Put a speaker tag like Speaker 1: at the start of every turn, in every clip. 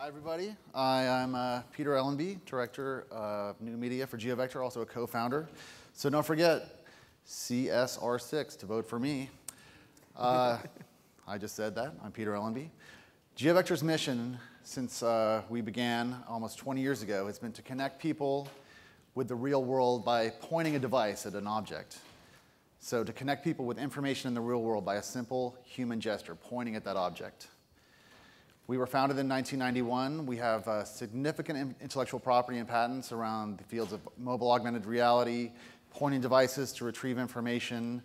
Speaker 1: Hi, everybody. I'm Peter Ellenby, Director of New Media for GeoVector, also a co-founder. So don't forget, CSR6 to vote for me. I just said that. I'm Peter Ellenby. GeoVector's mission since we began almost 20 years ago has been to connect people with the real world by pointing a device at an object. So to connect people with information in the real world by a simple human gesture, pointing at that object. We were founded in 1991. We have significant intellectual property and patents around the fields of mobile augmented reality, pointing devices to retrieve information,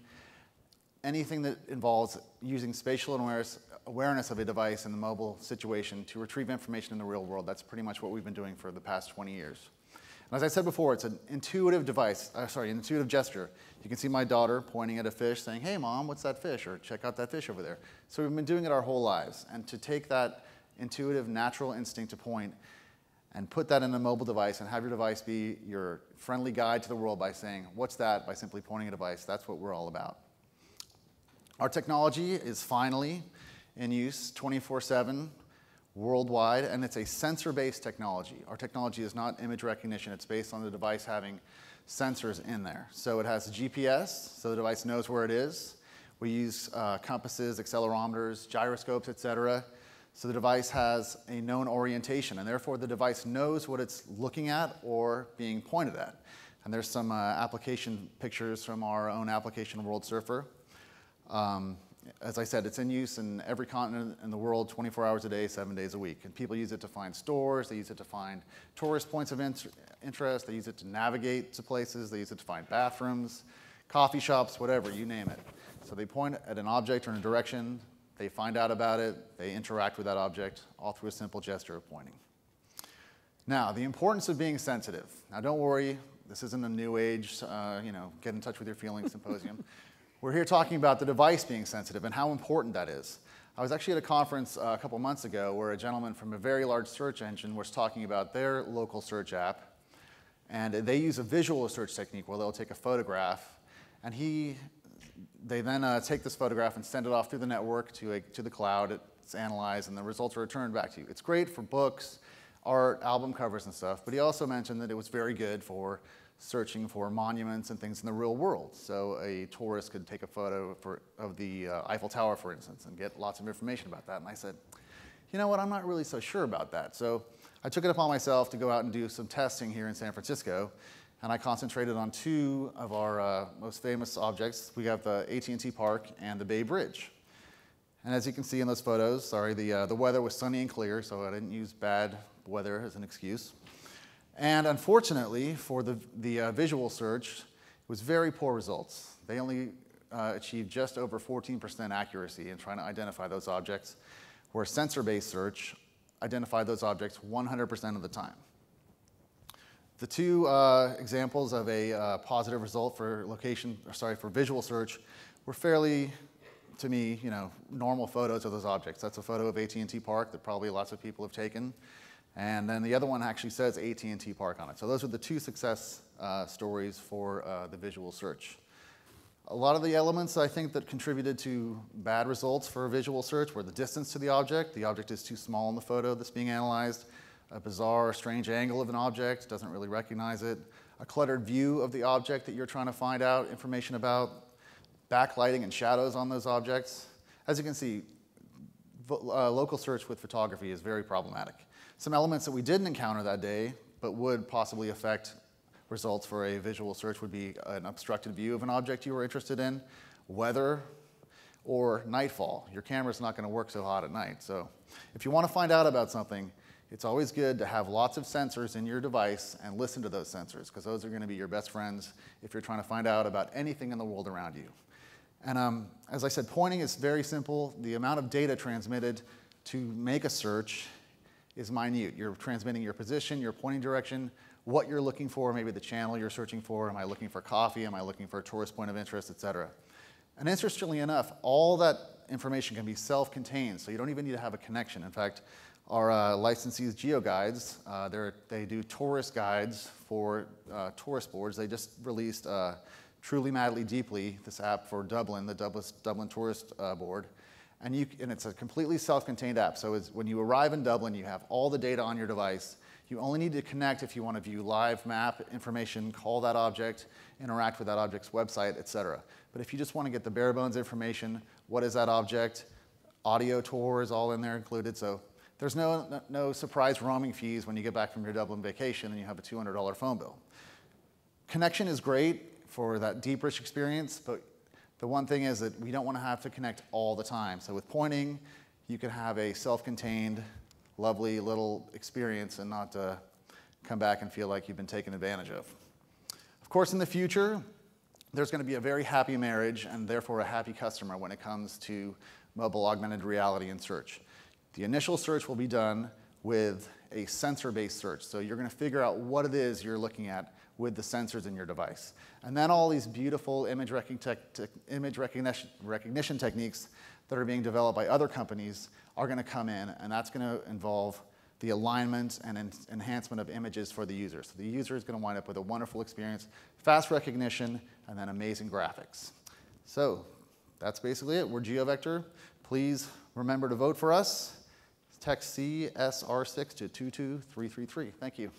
Speaker 1: anything that involves using spatial awareness of a device in the mobile situation to retrieve information in the real world. That's pretty much what we've been doing for the past 20 years. And as I said before, it's an intuitive device, intuitive gesture. You can see my daughter pointing at a fish saying, "Hey, Mom, what's that fish?" Or "Check out that fish over there." So we've been doing it our whole lives. And to take that intuitive, natural instinct to point and put that in a mobile device and have your device be your friendly guide to the world by saying, "What's that?" by simply pointing a device, that's what we're all about. Our technology is finally in use 24/7 worldwide, and it's a sensor-based technology. Our technology is not image recognition. It's based on the device having sensors in there. So it has GPS, so the device knows where it is. We use compasses, accelerometers, gyroscopes, etc. So the device has a known orientation, and therefore the device knows what it's looking at or being pointed at. And there's some application pictures from our own application, World Surfer. As I said, it's in use in every continent in the world, 24 hours a day, 7 days a week. And people use it to find stores, they use it to find tourist points of interest, they use it to navigate to places, they use it to find bathrooms, coffee shops, whatever, you name it. So they point at an object or in a direction, they find out about it, they interact with that object, all through a simple gesture of pointing. Now, the importance of being sensitive. Now, don't worry, this isn't a new age, get in touch with your feelings symposium. We're here talking about the device being sensitive and how important that is. I was actually at a conference a couple months ago where a gentleman from a very large search engine was talking about their local search app, and they use a visual search technique where they'll take a photograph, and they then take this photograph and send it off through the network to the cloud. It's analyzed, and the results are returned back to you. It's great for books, art, album covers and stuff, but he also mentioned that it was very good for searching for monuments and things in the real world. So a tourist could take a photo of the Eiffel Tower, for instance, and get lots of information about that. And I said, you know what, I'm not really so sure about that. So I took it upon myself to go out and do some testing here in San Francisco, and I concentrated on two of our most famous objects. We have the AT&T Park and the Bay Bridge. And as you can see in those photos, the weather was sunny and clear, so I didn't use bad weather as an excuse. And unfortunately, for the visual search, it was very poor results. They only achieved just over 14% accuracy in trying to identify those objects, where sensor-based search identified those objects 100% of the time. The two examples of a positive result for visual search were fairly, to me, normal photos of those objects. That's a photo of AT&T Park that probably lots of people have taken. And then the other one actually says AT&T Park on it. So those are the two success stories for the visual search. A lot of the elements I think that contributed to bad results for visual search were the distance to the object. The object is too small in the photo that's being analyzed. A bizarre, strange angle of an object, doesn't really recognize it. A cluttered view of the object that you're trying to find out information about. Backlighting and shadows on those objects. As you can see, local search with photography is very problematic. Some elements that we didn't encounter that day, but would possibly affect results for a visual search would be an obstructed view of an object you were interested in, weather, or nightfall. Your camera's not going to work so hot at night. So if you want to find out about something, it's always good to have lots of sensors in your device and listen to those sensors, because those are going to be your best friends if you're trying to find out about anything in the world around you. And as I said, pointing is very simple. The amount of data transmitted to make a search is minute. You're transmitting your position, your pointing direction, what you're looking for, maybe the channel you're searching for. Am I looking for coffee? Am I looking for a tourist point of interest, etc. And interestingly enough, all that information can be self-contained, so you don't even need to have a connection. In fact, our licensees, GeoGuides, they do tourist guides for tourist boards. They just released Truly Madly Deeply, this app for Dublin, the Dublin Tourist Board. and it's a completely self-contained app. So when you arrive in Dublin, you have all the data on your device. You only need to connect if you want to view live map information, call that object, interact with that object's website, et cetera. But if you just want to get the bare bones information, what is that object? Audio tour is all in there included. So there's no surprise roaming fees when you get back from your Dublin vacation and you have a $200 phone bill. Connection is great for that deep, rich experience, but the one thing is that we don't want to have to connect all the time. So with pointing, you can have a self-contained, lovely little experience and not come back and feel like you've been taken advantage of. Of course, in the future, there's going to be a very happy marriage and therefore a happy customer when it comes to mobile augmented reality and search. The initial search will be done with a sensor-based search. So you're going to figure out what it is you're looking at with the sensors in your device. And then all these beautiful image recognition techniques that are being developed by other companies are going to come in, and that's going to involve the alignment and enhancement of images for the user. So the user is going to wind up with a wonderful experience, fast recognition, and then amazing graphics. So that's basically it. We're GeoVector. Please remember to vote for us. Text CSR6 to 22333. Thank you.